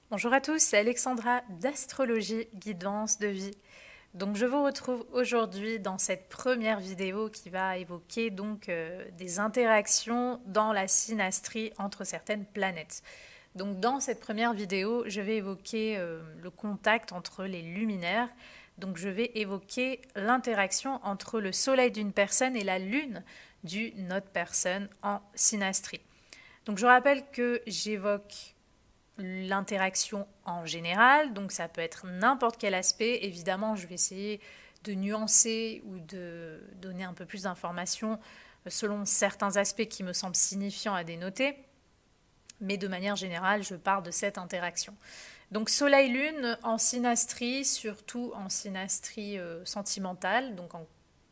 Bonjour à tous, c'est Alexandra d'Astrologie Guidance de Vie. Donc je vous retrouve aujourd'hui dans cette première vidéo qui va évoquer des interactions dans la synastrie entre certaines planètes. Donc dans cette première vidéo, je vais évoquer le contact entre les luminaires. Donc je vais évoquer l'interaction entre le soleil d'une personne et la lune d'une autre personne en synastrie. Donc je rappelle que j'évoque l'interaction en général, donc ça peut être n'importe quel aspect. Évidemment, je vais essayer de nuancer ou de donner un peu plus d'informations selon certains aspects qui me semblent signifiants à dénoter, mais de manière générale, je parle de cette interaction. Donc Soleil-Lune en synastrie, surtout en synastrie sentimentale, donc en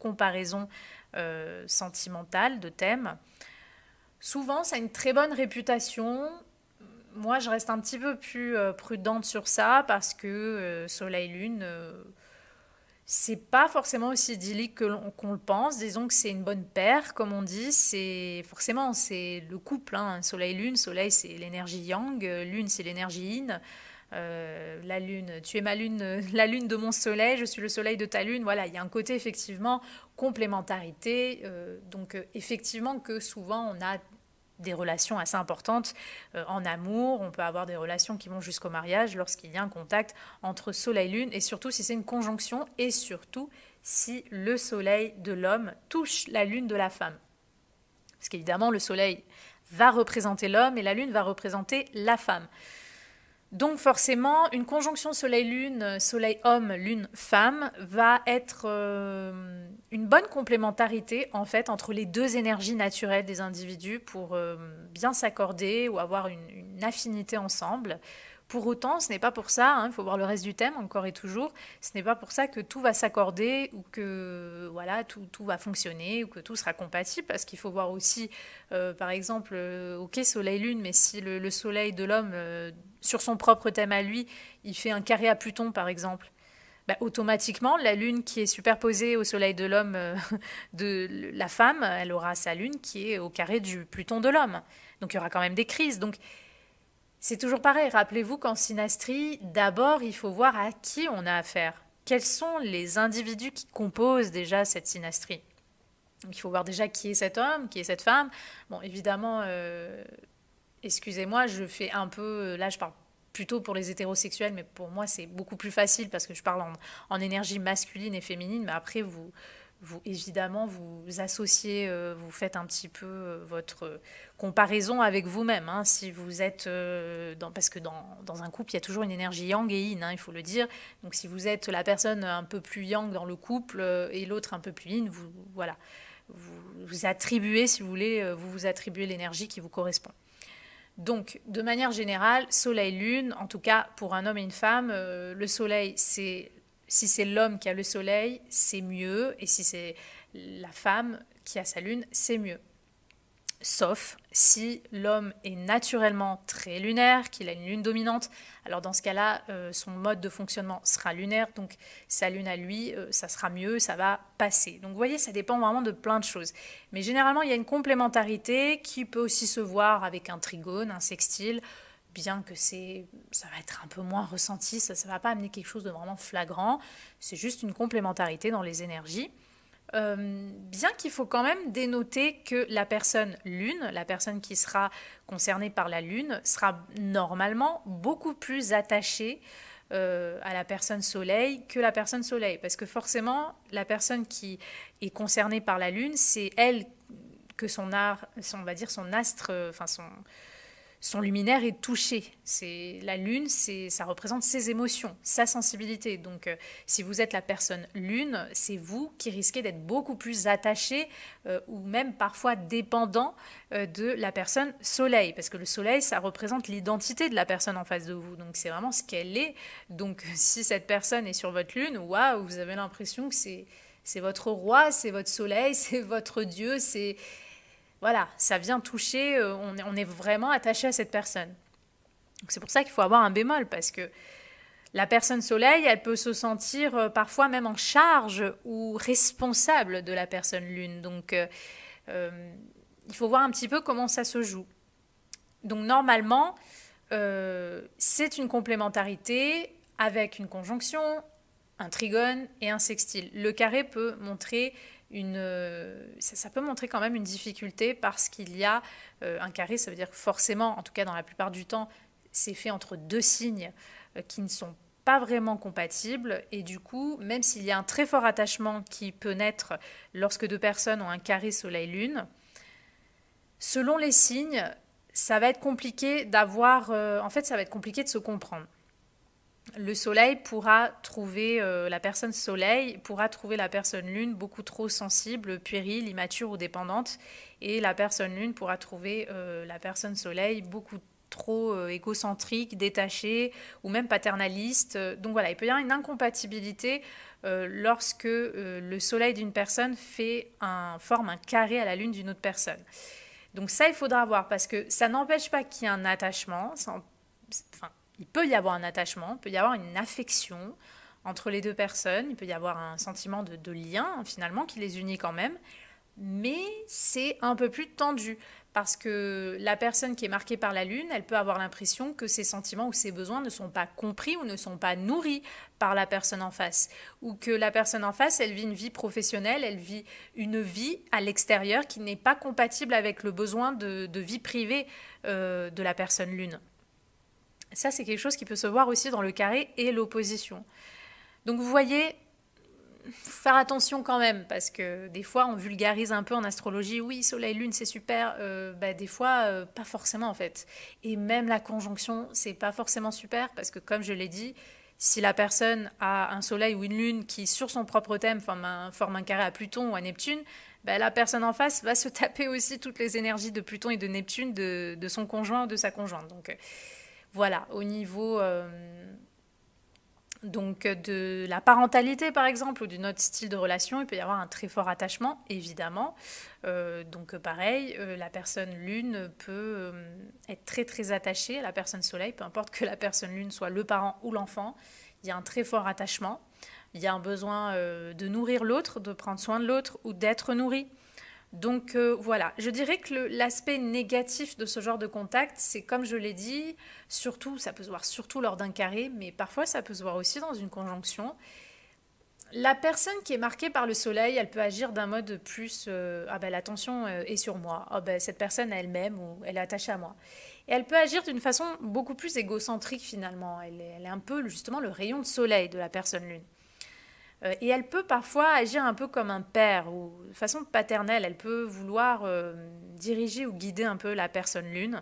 comparaison sentimentale de thèmes. Souvent, ça a une très bonne réputation. Moi, je reste un petit peu plus prudente sur ça parce que Soleil-Lune, c'est pas forcément aussi idyllique qu'on le pense. Disons que c'est une bonne paire, comme on dit. C'est forcément c'est le couple, hein. Soleil-Lune, Soleil c'est l'énergie Yang, Lune c'est l'énergie Yin. La Lune, tu es ma Lune, la Lune de mon Soleil, je suis le Soleil de ta Lune. Voilà, il y a un côté effectivement complémentarité. Effectivement que souvent on a des relations assez importantes en amour. On peut avoir des relations qui vont jusqu'au mariage lorsqu'il y a un contact entre Soleil et Lune, et surtout si c'est une conjonction, et surtout si le Soleil de l'homme touche la Lune de la femme. Parce qu'évidemment, le Soleil va représenter l'homme et la Lune va représenter la femme. Donc forcément, une conjonction Soleil-Lune, Soleil-Homme, Lune-Femme va être une bonne complémentarité en fait entre les deux énergies naturelles des individus pour bien s'accorder ou avoir une affinité ensemble. Pour autant, ce n'est pas pour ça, il faut voir le reste du thème encore et toujours, ce n'est pas pour ça que tout va s'accorder ou que voilà, tout va fonctionner ou que tout sera compatible, parce qu'il faut voir aussi, par exemple, ok, Soleil-Lune, mais si le Soleil de l'homme, sur son propre thème à lui, il fait un carré à Pluton, par exemple, bah, automatiquement, la Lune qui est superposée au Soleil de l'homme de la femme, elle aura sa Lune qui est au carré du Pluton de l'homme. Donc il y aura quand même des crises. Donc c'est toujours pareil, rappelez-vous qu'en synastrie, d'abord il faut voir à qui on a affaire. Quels sont les individus qui composent déjà cette synastrie? Donc il faut voir déjà qui est cet homme, qui est cette femme. Bon, évidemment, excusez-moi, je fais un peu... Là, je parle plutôt pour les hétérosexuels, mais pour moi, c'est beaucoup plus facile parce que je parle en énergie masculine et féminine. Mais après, évidemment, vous associez, vous faites un petit peu votre comparaison avec vous-même. Hein, si vous êtes parce que dans un couple, il y a toujours une énergie yang et yin, hein, il faut le dire. Donc, si vous êtes la personne un peu plus yang dans le couple et l'autre un peu plus yin, voilà, vous attribuez, si vous voulez, vous attribuez l'énergie qui vous correspond. Donc, de manière générale, Soleil-Lune, en tout cas pour un homme et une femme, le Soleil, si c'est l'homme qui a le Soleil, c'est mieux, et si c'est la femme qui a sa Lune, c'est mieux. Sauf si l'homme est naturellement très lunaire, qu'il a une lune dominante, alors dans ce cas-là, son mode de fonctionnement sera lunaire, donc sa lune à lui, ça sera mieux, ça va passer. Donc vous voyez, ça dépend vraiment de plein de choses. Mais généralement, il y a une complémentarité qui peut aussi se voir avec un trigone, un sextile, bien que ça va être un peu moins ressenti, ça ne va pas amener quelque chose de vraiment flagrant, c'est juste une complémentarité dans les énergies. Bien qu'il faut quand même dénoter que la personne lune, la personne qui sera concernée par la lune, sera normalement beaucoup plus attachée à la personne soleil que la personne soleil. Parce que forcément, la personne qui est concernée par la lune, c'est elle que on va dire son astre, enfin son luminaire est touché. La lune, ça représente ses émotions, sa sensibilité. Donc, si vous êtes la personne lune, c'est vous qui risquez d'être beaucoup plus attaché ou même parfois dépendant de la personne soleil. Parce que le soleil, ça représente l'identité de la personne en face de vous. Donc, c'est vraiment ce qu'elle est. Donc, si cette personne est sur votre lune, waouh, vous avez l'impression que c'est votre roi, c'est votre soleil, c'est votre dieu, voilà, ça vient toucher, on est vraiment attaché à cette personne. Donc c'est pour ça qu'il faut avoir un bémol, parce que la personne soleil, elle peut se sentir parfois même en charge ou responsable de la personne lune. Donc il faut voir un petit peu comment ça se joue. Donc normalement, c'est une complémentarité avec une conjonction, un trigone et un sextile. Le carré peut montrer ça peut montrer quand même une difficulté parce qu'il y a un carré, ça veut dire forcément, en tout cas dans la plupart du temps, c'est fait entre deux signes qui ne sont pas vraiment compatibles et du coup, même s'il y a un très fort attachement qui peut naître lorsque deux personnes ont un carré soleil-lune, selon les signes, ça va être compliqué d'avoir, en fait, ça va être compliqué de se comprendre. Le soleil pourra trouver, la personne soleil pourra trouver la personne lune beaucoup trop sensible, puérile, immature ou dépendante. Et la personne lune pourra trouver la personne soleil beaucoup trop égocentrique, détachée ou même paternaliste. Donc voilà, il peut y avoir une incompatibilité lorsque le soleil d'une personne forme un carré à la lune d'une autre personne. Donc ça, il faudra voir parce que ça n'empêche pas qu'il y ait un attachement. Enfin, il peut y avoir un attachement, il peut y avoir une affection entre les deux personnes, il peut y avoir un sentiment de lien finalement qui les unit quand même, mais c'est un peu plus tendu parce que la personne qui est marquée par la lune, elle peut avoir l'impression que ses sentiments ou ses besoins ne sont pas compris ou ne sont pas nourris par la personne en face, ou que la personne en face, elle vit une vie professionnelle, elle vit une vie à l'extérieur qui n'est pas compatible avec le besoin de vie privée de la personne lune. Ça, c'est quelque chose qui peut se voir aussi dans le carré et l'opposition. Donc vous voyez, faire attention quand même, parce que des fois, on vulgarise un peu en astrologie. Oui, soleil, lune, c'est super. Des fois, pas forcément en fait. Et même la conjonction, c'est pas forcément super, parce que comme je l'ai dit, si la personne a un soleil ou une lune qui, sur son propre thème, forme un carré à Pluton ou à Neptune, la personne en face va se taper aussi toutes les énergies de Pluton et de Neptune de son conjoint ou de sa conjointe. Donc voilà, au niveau de la parentalité par exemple ou d'une autre style de relation, il peut y avoir un très fort attachement évidemment. Pareil, la personne lune peut être très très attachée à la personne soleil, peu importe que la personne lune soit le parent ou l'enfant, il y a un très fort attachement, il y a un besoin de nourrir l'autre, de prendre soin de l'autre ou d'être nourri. Donc voilà, je dirais que l'aspect négatif de ce genre de contact, c'est comme je l'ai dit, surtout, ça peut se voir surtout lors d'un carré, mais parfois ça peut se voir aussi dans une conjonction. La personne qui est marquée par le soleil, elle peut agir d'un mode plus l'attention est sur moi, cette personne elle m'aime ou elle est attachée à moi. Et elle peut agir d'une façon beaucoup plus égocentrique finalement, elle est un peu justement le rayon de soleil de la personne lune. Et elle peut parfois agir un peu comme un père ou de façon paternelle. Elle peut vouloir diriger ou guider un peu la personne lune.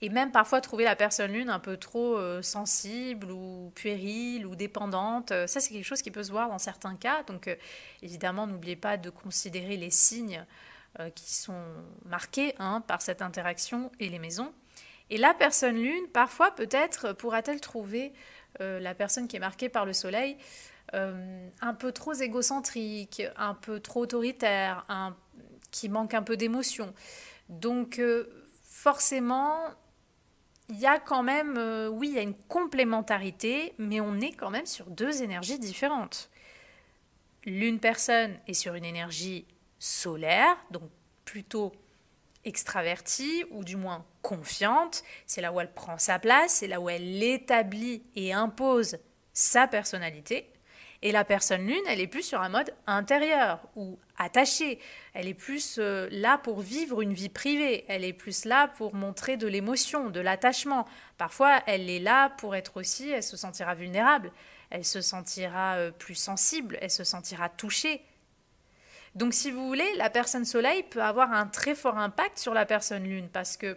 Et même parfois trouver la personne lune un peu trop sensible ou puérile ou dépendante. Ça, c'est quelque chose qui peut se voir dans certains cas. Donc évidemment, n'oubliez pas de considérer les signes qui sont marqués par cette interaction et les maisons. Et la personne lune, parfois peut-être pourra-t-elle trouver la personne qui est marquée par le soleil un peu trop égocentrique, un peu trop autoritaire, qui manque un peu d'émotion. Donc forcément, il y a quand même, oui, il y a une complémentarité, mais on est quand même sur deux énergies différentes. L'une personne est sur une énergie solaire, donc plutôt extravertie, ou du moins confiante, c'est là où elle prend sa place, c'est là où elle établit et impose sa personnalité. Et la personne lune, elle est plus sur un mode intérieur ou attachée. Elle est plus là pour vivre une vie privée. Elle est plus là pour montrer de l'émotion, de l'attachement. Parfois, elle est là pour être aussi, elle se sentira vulnérable. Elle se sentira plus sensible, elle se sentira touchée. Donc si vous voulez, la personne soleil peut avoir un très fort impact sur la personne lune parce que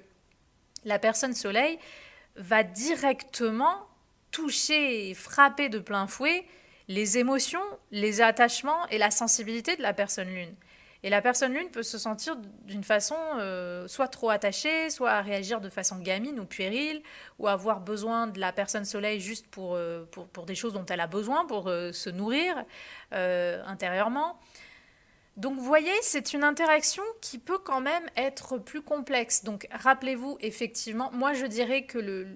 la personne soleil va directement toucher et frapper de plein fouet les émotions, les attachements et la sensibilité de la personne lune. Et la personne lune peut se sentir d'une façon soit trop attachée, soit réagir de façon gamine ou puérile, ou avoir besoin de la personne soleil juste pour des choses dont elle a besoin, pour se nourrir intérieurement. Donc vous voyez, c'est une interaction qui peut quand même être plus complexe. Donc rappelez-vous, effectivement, moi je dirais que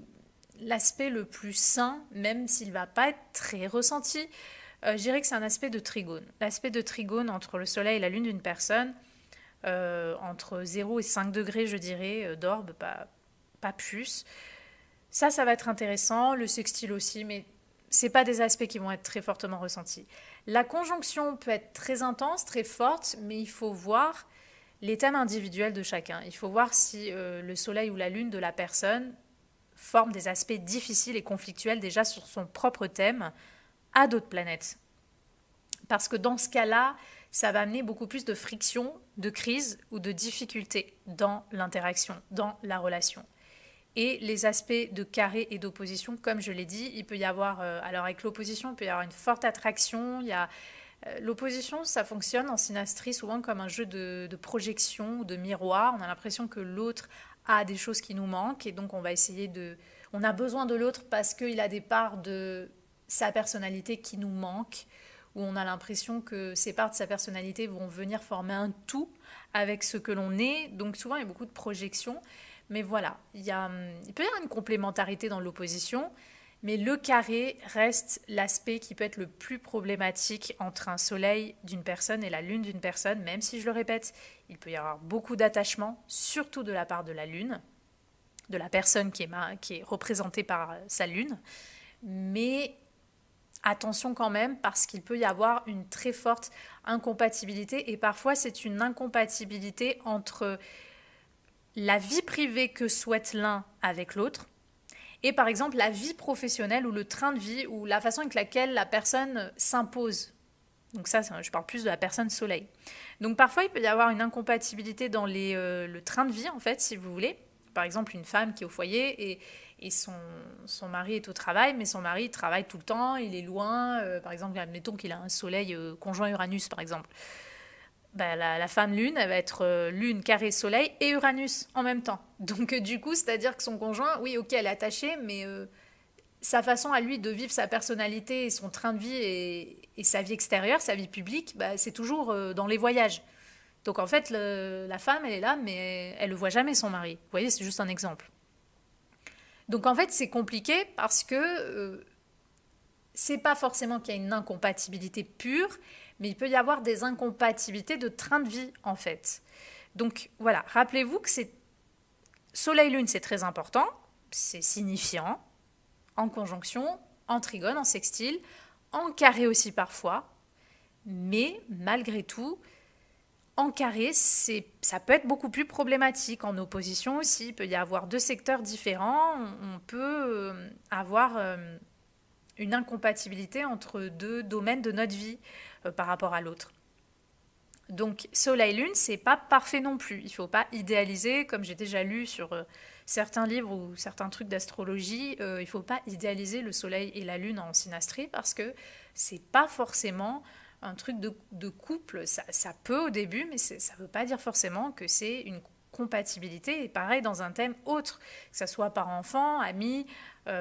l'aspect le plus sain, même s'il ne va pas être très ressenti, je dirais que c'est un aspect de trigone. L'aspect de trigone entre le soleil et la lune d'une personne, entre 0 et 5 degrés, je dirais, d'orbe, pas plus. Ça va être intéressant, le sextile aussi, mais c'est pas des aspects qui vont être très fortement ressentis. La conjonction peut être très intense, très forte, mais il faut voir les thèmes individuels de chacun. Il faut voir si le soleil ou la lune de la personne forment des aspects difficiles et conflictuels déjà sur son propre thème à d'autres planètes. Parce que dans ce cas-là, ça va amener beaucoup plus de friction, de crise ou de difficultés dans l'interaction, dans la relation. Et les aspects de carré et d'opposition, comme je l'ai dit, il peut y avoir, alors avec l'opposition, il peut y avoir une forte attraction. L'opposition, ça fonctionne en synastrie souvent comme un jeu de projection ou de miroir. On a l'impression que l'autre a des choses qui nous manquent et donc on va essayer on a besoin de l'autre parce qu'il a des parts de sa personnalité qui nous manquent, où on a l'impression que ces parts de sa personnalité vont venir former un tout avec ce que l'on est. Donc souvent, il y a beaucoup de projections. Mais voilà, il peut y avoir une complémentarité dans l'opposition, mais le carré reste l'aspect qui peut être le plus problématique entre un soleil d'une personne et la lune d'une personne, même si je le répète, il peut y avoir beaucoup d'attachement, surtout de la part de la lune, de la personne qui est représentée par sa lune. Mais attention quand même, parce qu'il peut y avoir une très forte incompatibilité, et parfois c'est une incompatibilité entre la vie privée que souhaite l'un avec l'autre, et par exemple la vie professionnelle ou le train de vie ou la façon avec laquelle la personne s'impose. Donc ça, je parle plus de la personne soleil. Donc parfois, il peut y avoir une incompatibilité dans le train de vie, en fait, si vous voulez. Par exemple, une femme qui est au foyer et son mari est au travail, mais son mari travaille tout le temps, il est loin. Par exemple, admettons qu'il a un soleil conjoint Uranus, par exemple. Ben, la femme lune, elle va être lune, carré, soleil et Uranus en même temps. Donc du coup, c'est-à-dire que son conjoint, oui, ok, elle est attachée, mais sa façon à lui de vivre sa personnalité et son train de vie et sa vie extérieure, sa vie publique, bah, c'est toujours dans les voyages. Donc en fait, la femme, elle est là, mais elle ne le voit jamais, son mari. Vous voyez, c'est juste un exemple. Donc en fait, c'est compliqué parce que c'est pas forcément qu'il y a une incompatibilité pure, mais il peut y avoir des incompatibilités de train de vie, en fait. Donc voilà, rappelez-vous que c'est Soleil-Lune, c'est très important, c'est signifiant, en conjonction, en trigone, en sextile, en carré aussi parfois, mais malgré tout, en carré, ça peut être beaucoup plus problématique. En opposition aussi, il peut y avoir deux secteurs différents, on peut avoir une incompatibilité entre deux domaines de notre vie par rapport à l'autre. Donc Soleil-Lune, c'est pas parfait non plus. Il faut pas idéaliser, comme j'ai déjà lu sur certains livres ou certains trucs d'astrologie, il faut pas idéaliser le Soleil et la Lune en synastrie parce que c'est pas forcément un truc de couple. Ça peut au début, mais ça veut pas dire forcément que c'est une compatibilité. Et pareil dans un thème autre, que ce soit par enfant, ami,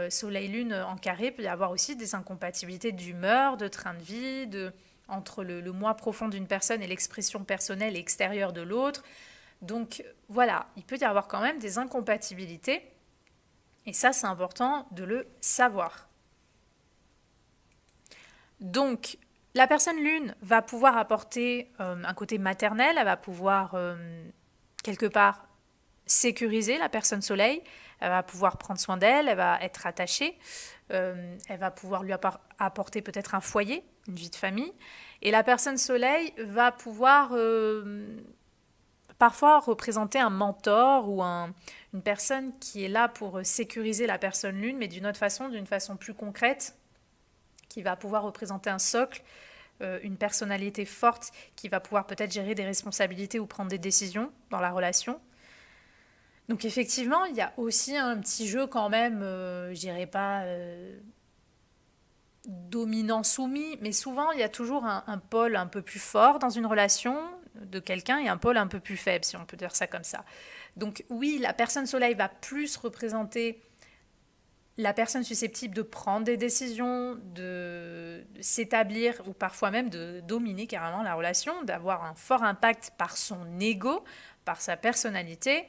Soleil-Lune en carré, peut y avoir aussi des incompatibilités d'humeur, de train de vie, entre le moi profond d'une personne et l'expression personnelle et extérieure de l'autre. Donc voilà, il peut y avoir quand même des incompatibilités. Et ça, c'est important de le savoir. Donc, la personne lune va pouvoir apporter un côté maternel, elle va pouvoir quelque part sécuriser la personne soleil, elle va pouvoir prendre soin d'elle, elle va être attachée, elle va pouvoir lui apporter peut-être un foyer, une vie de famille, et la personne soleil va pouvoir parfois représenter un mentor ou une personne qui est là pour sécuriser la personne lune, mais d'une façon plus concrète, qui va pouvoir représenter un socle, une personnalité forte qui va pouvoir peut-être gérer des responsabilités ou prendre des décisions dans la relation. Donc effectivement, il y a aussi un petit jeu quand même, je dirais pas dominant-soumis, mais souvent il y a toujours un pôle un peu plus fort dans une relation de quelqu'un et un pôle un peu plus faible, si on peut dire ça comme ça. Donc oui, la personne soleil va plus représenter la personne susceptible de prendre des décisions, de s'établir ou parfois même de dominer carrément la relation, d'avoir un fort impact par son ego, par sa personnalité.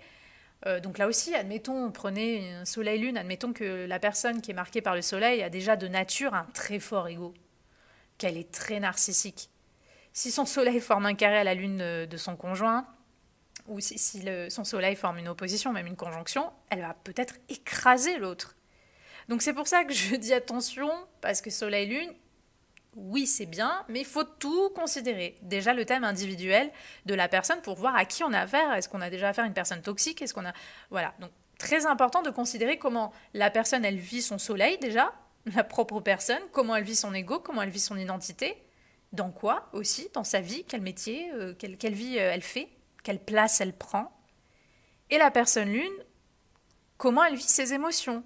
Donc là aussi, admettons, prenez un soleil-lune, admettons que la personne qui est marquée par le soleil a déjà de nature un très fort ego, qu'elle est très narcissique. Si son soleil forme un carré à la lune de son conjoint, ou si son soleil forme une opposition, même une conjonction, elle va peut-être écraser l'autre. Donc c'est pour ça que je dis attention, parce que soleil-lune, oui c'est bien, mais il faut tout considérer. Déjà le thème individuel de la personne pour voir à qui on a affaire. Est-ce qu'on a déjà affaire à une personne toxique? Est-ce qu'on a... Voilà, donc très important de considérer comment la personne, elle vit son soleil déjà, la propre personne, comment elle vit son ego, comment elle vit son identité, dans quoi aussi, dans sa vie, quel métier, quelle vie elle fait, quelle place elle prend. Et la personne lune, comment elle vit ses émotions,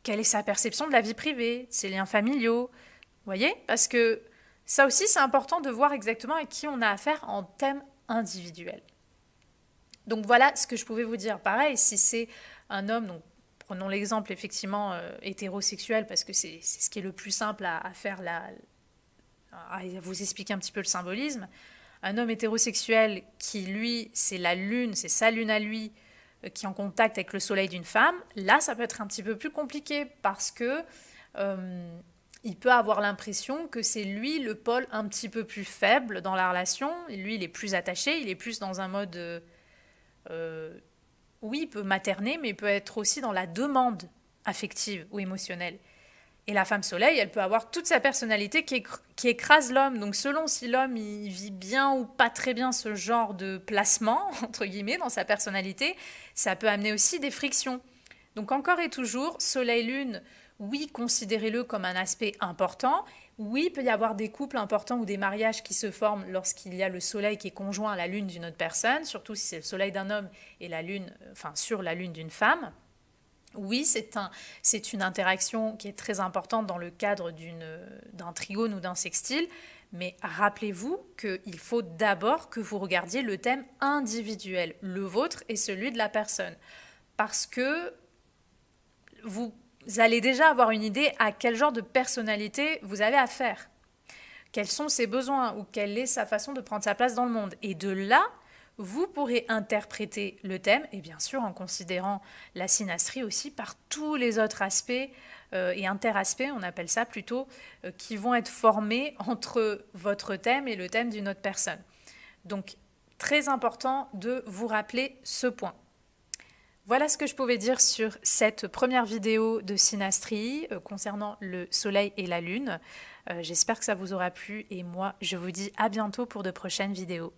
quelle est sa perception de la vie privée, ses liens familiaux. Vous voyez? Parce que ça aussi, c'est important de voir exactement à qui on a affaire en thème individuel. Donc voilà ce que je pouvais vous dire. Pareil, si c'est un homme, donc prenons l'exemple effectivement hétérosexuel, parce que c'est ce qui est le plus simple à faire, à vous expliquer un petit peu le symbolisme. Un homme hétérosexuel qui, lui, c'est la lune, c'est sa lune à lui, qui est en contact avec le soleil d'une femme, là, ça peut être un petit peu plus compliqué parce que il peut avoir l'impression que c'est lui le pôle un petit peu plus faible dans la relation. Et lui, il est plus attaché, il est plus dans un mode... oui, il peut materner, mais il peut être aussi dans la demande affective ou émotionnelle. Et la femme soleil, elle peut avoir toute sa personnalité qui écrase l'homme. Donc selon si l'homme il vit bien ou pas très bien ce genre de placement, entre guillemets, dans sa personnalité, ça peut amener aussi des frictions. Donc encore et toujours, soleil-lune, oui, considérez-le comme un aspect important. Oui, il peut y avoir des couples importants ou des mariages qui se forment lorsqu'il y a le soleil qui est conjoint à la lune d'une autre personne, surtout si c'est le soleil d'un homme et la lune, sur la lune d'une femme. Oui, c'est une interaction qui est très importante dans le cadre d'un trigone ou d'un sextile, mais rappelez-vous qu'il faut d'abord que vous regardiez le thème individuel, le vôtre et celui de la personne. Parce que vous allez déjà avoir une idée à quel genre de personnalité vous avez affaire, quels sont ses besoins ou quelle est sa façon de prendre sa place dans le monde. Et de là, vous pourrez interpréter le thème, et bien sûr en considérant la synastrie aussi par tous les autres aspects et interaspects, on appelle ça plutôt, qui vont être formés entre votre thème et le thème d'une autre personne. Donc, très important de vous rappeler ce point. Voilà ce que je pouvais dire sur cette première vidéo de synastrie concernant le soleil et la lune. J'espère que ça vous aura plu et moi, je vous dis à bientôt pour de prochaines vidéos.